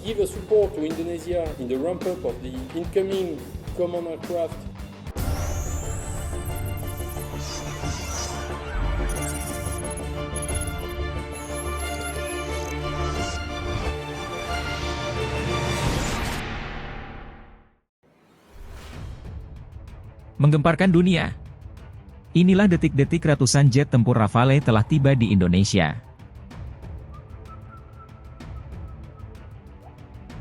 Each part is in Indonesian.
give a support to Indonesia in the ramp-up of the incoming common aircraft. Menggemparkan dunia. Inilah detik-detik ratusan jet tempur Rafale telah tiba di Indonesia.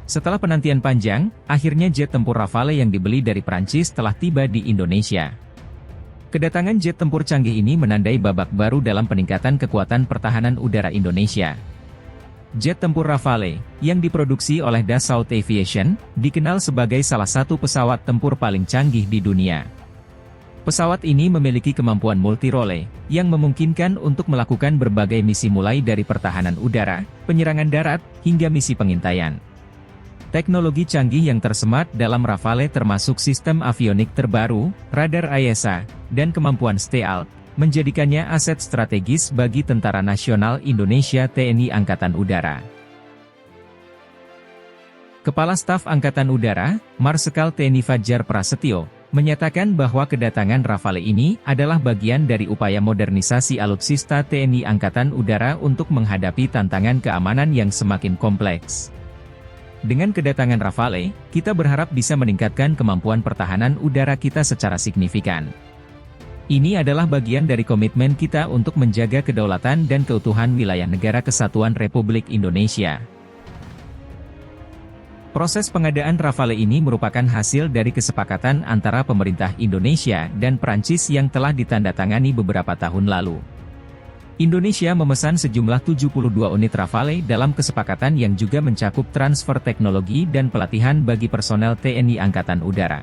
Setelah penantian panjang, akhirnya jet tempur Rafale yang dibeli dari Prancis telah tiba di Indonesia. Kedatangan jet tempur canggih ini menandai babak baru dalam peningkatan kekuatan pertahanan udara Indonesia. Jet tempur Rafale, yang diproduksi oleh Dassault Aviation, dikenal sebagai salah satu pesawat tempur paling canggih di dunia. Pesawat ini memiliki kemampuan multi-role, yang memungkinkan untuk melakukan berbagai misi mulai dari pertahanan udara, penyerangan darat, hingga misi pengintaian. Teknologi canggih yang tersemat dalam Rafale termasuk sistem avionik terbaru, radar AESA, dan kemampuan stealth, menjadikannya aset strategis bagi Tentara Nasional Indonesia TNI Angkatan Udara. Kepala Staf Angkatan Udara, Marsikal TNI Fajar Prasetyo, menyatakan bahwa kedatangan Rafale ini adalah bagian dari upaya modernisasi alutsista TNI Angkatan Udara untuk menghadapi tantangan keamanan yang semakin kompleks. Dengan kedatangan Rafale, kita berharap bisa meningkatkan kemampuan pertahanan udara kita secara signifikan. Ini adalah bagian dari komitmen kita untuk menjaga kedaulatan dan keutuhan wilayah Negara Kesatuan Republik Indonesia. Proses pengadaan Rafale ini merupakan hasil dari kesepakatan antara pemerintah Indonesia dan Prancis yang telah ditandatangani beberapa tahun lalu. Indonesia memesan sejumlah 72 unit Rafale dalam kesepakatan yang juga mencakup transfer teknologi dan pelatihan bagi personel TNI Angkatan Udara.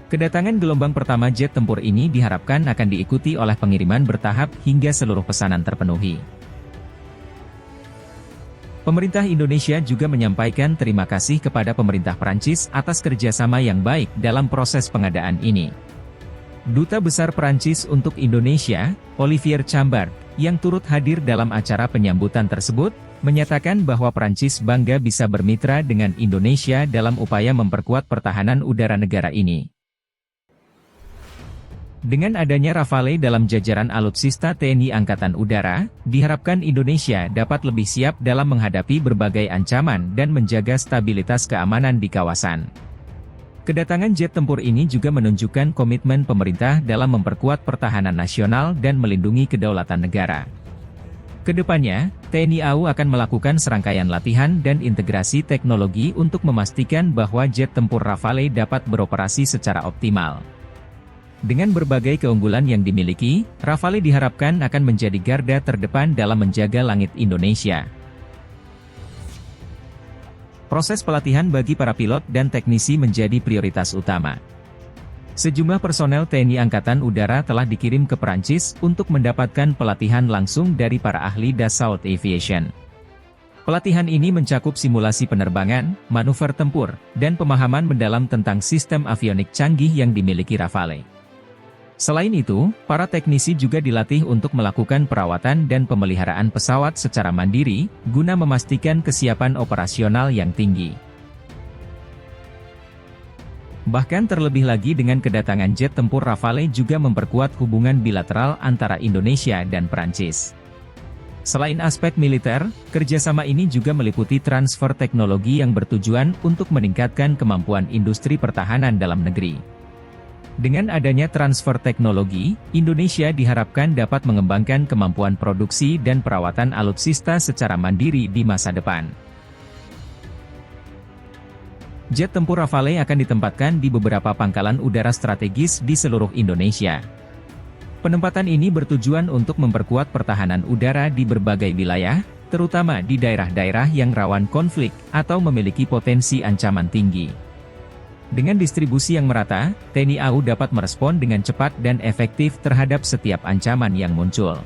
Kedatangan gelombang pertama jet tempur ini diharapkan akan diikuti oleh pengiriman bertahap hingga seluruh pesanan terpenuhi. Pemerintah Indonesia juga menyampaikan terima kasih kepada pemerintah Prancis atas kerjasama yang baik dalam proses pengadaan ini. Duta Besar Prancis untuk Indonesia, Olivier Chambard, yang turut hadir dalam acara penyambutan tersebut, menyatakan bahwa Prancis bangga bisa bermitra dengan Indonesia dalam upaya memperkuat pertahanan udara negara ini. Dengan adanya Rafale dalam jajaran alutsista TNI Angkatan Udara, diharapkan Indonesia dapat lebih siap dalam menghadapi berbagai ancaman dan menjaga stabilitas keamanan di kawasan. Kedatangan jet tempur ini juga menunjukkan komitmen pemerintah dalam memperkuat pertahanan nasional dan melindungi kedaulatan negara. Kedepannya, TNI AU akan melakukan serangkaian latihan dan integrasi teknologi untuk memastikan bahwa jet tempur Rafale dapat beroperasi secara optimal. Dengan berbagai keunggulan yang dimiliki, Rafale diharapkan akan menjadi garda terdepan dalam menjaga langit Indonesia. Proses pelatihan bagi para pilot dan teknisi menjadi prioritas utama. Sejumlah personel TNI Angkatan Udara telah dikirim ke Prancis untuk mendapatkan pelatihan langsung dari para ahli Dassault Aviation. Pelatihan ini mencakup simulasi penerbangan, manuver tempur, dan pemahaman mendalam tentang sistem avionik canggih yang dimiliki Rafale. Selain itu, para teknisi juga dilatih untuk melakukan perawatan dan pemeliharaan pesawat secara mandiri, guna memastikan kesiapan operasional yang tinggi. Bahkan terlebih lagi dengan kedatangan jet tempur Rafale juga memperkuat hubungan bilateral antara Indonesia dan Prancis. Selain aspek militer, kerjasama ini juga meliputi transfer teknologi yang bertujuan untuk meningkatkan kemampuan industri pertahanan dalam negeri. Dengan adanya transfer teknologi, Indonesia diharapkan dapat mengembangkan kemampuan produksi dan perawatan alutsista secara mandiri di masa depan. Jet tempur Rafale akan ditempatkan di beberapa pangkalan udara strategis di seluruh Indonesia. Penempatan ini bertujuan untuk memperkuat pertahanan udara di berbagai wilayah, terutama di daerah-daerah yang rawan konflik atau memiliki potensi ancaman tinggi. Dengan distribusi yang merata, TNI AU dapat merespon dengan cepat dan efektif terhadap setiap ancaman yang muncul.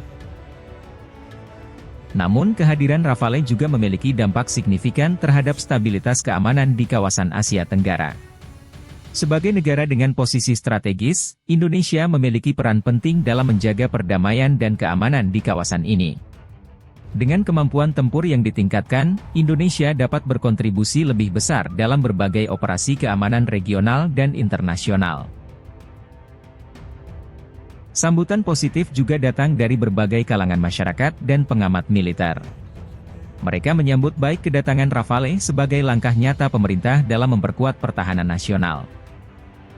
Namun kehadiran Rafale juga memiliki dampak signifikan terhadap stabilitas keamanan di kawasan Asia Tenggara. Sebagai negara dengan posisi strategis, Indonesia memiliki peran penting dalam menjaga perdamaian dan keamanan di kawasan ini. Dengan kemampuan tempur yang ditingkatkan, Indonesia dapat berkontribusi lebih besar dalam berbagai operasi keamanan regional dan internasional. Sambutan positif juga datang dari berbagai kalangan masyarakat dan pengamat militer. Mereka menyambut baik kedatangan Rafale sebagai langkah nyata pemerintah dalam memperkuat pertahanan nasional.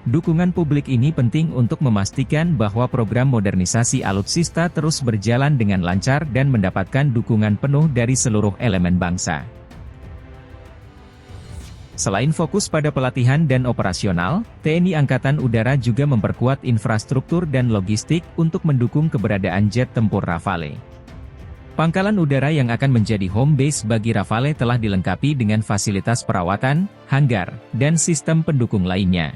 Dukungan publik ini penting untuk memastikan bahwa program modernisasi alutsista terus berjalan dengan lancar dan mendapatkan dukungan penuh dari seluruh elemen bangsa. Selain fokus pada pelatihan dan operasional, TNI Angkatan Udara juga memperkuat infrastruktur dan logistik untuk mendukung keberadaan jet tempur Rafale. Pangkalan udara yang akan menjadi home base bagi Rafale telah dilengkapi dengan fasilitas perawatan, hanggar, dan sistem pendukung lainnya.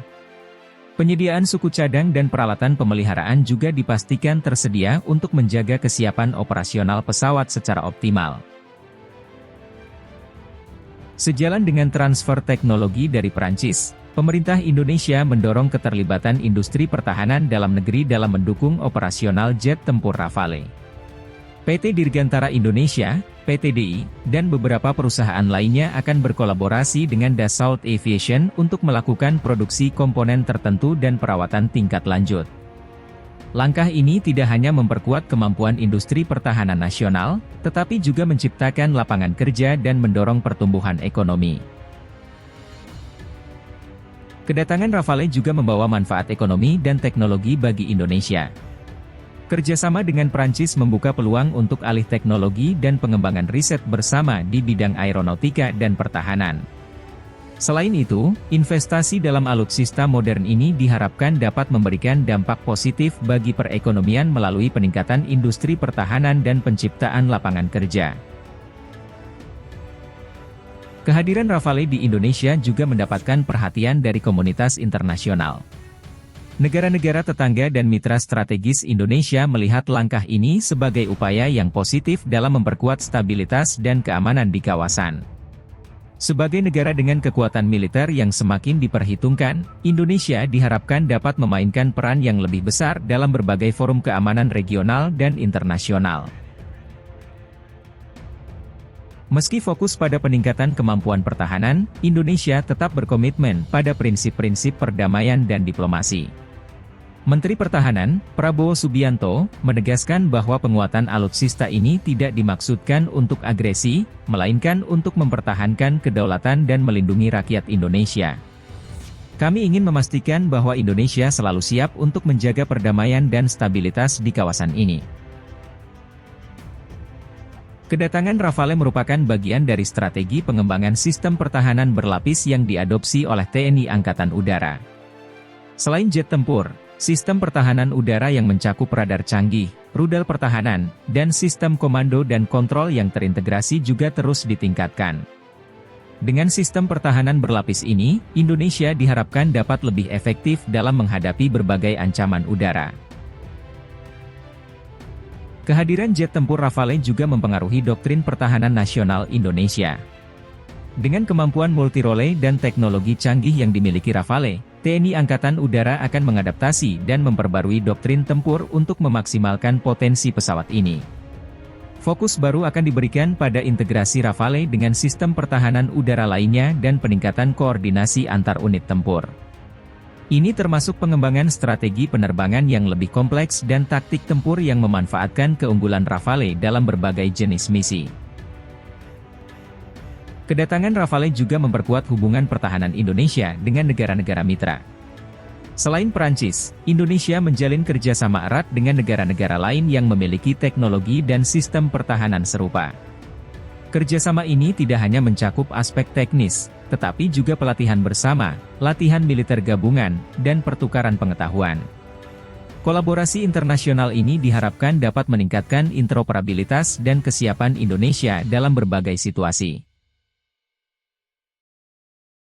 Penyediaan suku cadang dan peralatan pemeliharaan juga dipastikan tersedia untuk menjaga kesiapan operasional pesawat secara optimal. Sejalan dengan transfer teknologi dari Prancis, pemerintah Indonesia mendorong keterlibatan industri pertahanan dalam negeri dalam mendukung operasional jet tempur Rafale. PT Dirgantara Indonesia, PTDI, dan beberapa perusahaan lainnya akan berkolaborasi dengan Dassault Aviation untuk melakukan produksi komponen tertentu dan perawatan tingkat lanjut. Langkah ini tidak hanya memperkuat kemampuan industri pertahanan nasional, tetapi juga menciptakan lapangan kerja dan mendorong pertumbuhan ekonomi. Kedatangan Rafale juga membawa manfaat ekonomi dan teknologi bagi Indonesia. Kerjasama dengan Prancis membuka peluang untuk alih teknologi dan pengembangan riset bersama di bidang aeronautika dan pertahanan. Selain itu, investasi dalam alutsista modern ini diharapkan dapat memberikan dampak positif bagi perekonomian melalui peningkatan industri pertahanan dan penciptaan lapangan kerja. Kehadiran Rafale di Indonesia juga mendapatkan perhatian dari komunitas internasional. Negara-negara tetangga dan mitra strategis Indonesia melihat langkah ini sebagai upaya yang positif dalam memperkuat stabilitas dan keamanan di kawasan. Sebagai negara dengan kekuatan militer yang semakin diperhitungkan, Indonesia diharapkan dapat memainkan peran yang lebih besar dalam berbagai forum keamanan regional dan internasional. Meski fokus pada peningkatan kemampuan pertahanan, Indonesia tetap berkomitmen pada prinsip-prinsip perdamaian dan diplomasi. Menteri Pertahanan, Prabowo Subianto, menegaskan bahwa penguatan alutsista ini tidak dimaksudkan untuk agresi, melainkan untuk mempertahankan kedaulatan dan melindungi rakyat Indonesia. Kami ingin memastikan bahwa Indonesia selalu siap untuk menjaga perdamaian dan stabilitas di kawasan ini. Kedatangan Rafale merupakan bagian dari strategi pengembangan sistem pertahanan berlapis yang diadopsi oleh TNI Angkatan Udara. Selain jet tempur, sistem pertahanan udara yang mencakup radar canggih, rudal pertahanan, dan sistem komando dan kontrol yang terintegrasi juga terus ditingkatkan. Dengan sistem pertahanan berlapis ini, Indonesia diharapkan dapat lebih efektif dalam menghadapi berbagai ancaman udara. Kehadiran jet tempur Rafale juga mempengaruhi doktrin pertahanan nasional Indonesia. Dengan kemampuan multirole dan teknologi canggih yang dimiliki Rafale, TNI Angkatan Udara akan mengadaptasi dan memperbarui doktrin tempur untuk memaksimalkan potensi pesawat ini. Fokus baru akan diberikan pada integrasi Rafale dengan sistem pertahanan udara lainnya dan peningkatan koordinasi antar unit tempur. Ini termasuk pengembangan strategi penerbangan yang lebih kompleks dan taktik tempur yang memanfaatkan keunggulan Rafale dalam berbagai jenis misi. Kedatangan Rafale juga memperkuat hubungan pertahanan Indonesia dengan negara-negara mitra. Selain Prancis, Indonesia menjalin kerjasama erat dengan negara-negara lain yang memiliki teknologi dan sistem pertahanan serupa. Kerjasama ini tidak hanya mencakup aspek teknis, tetapi juga pelatihan bersama, latihan militer gabungan, dan pertukaran pengetahuan. Kolaborasi internasional ini diharapkan dapat meningkatkan interoperabilitas dan kesiapan Indonesia dalam berbagai situasi.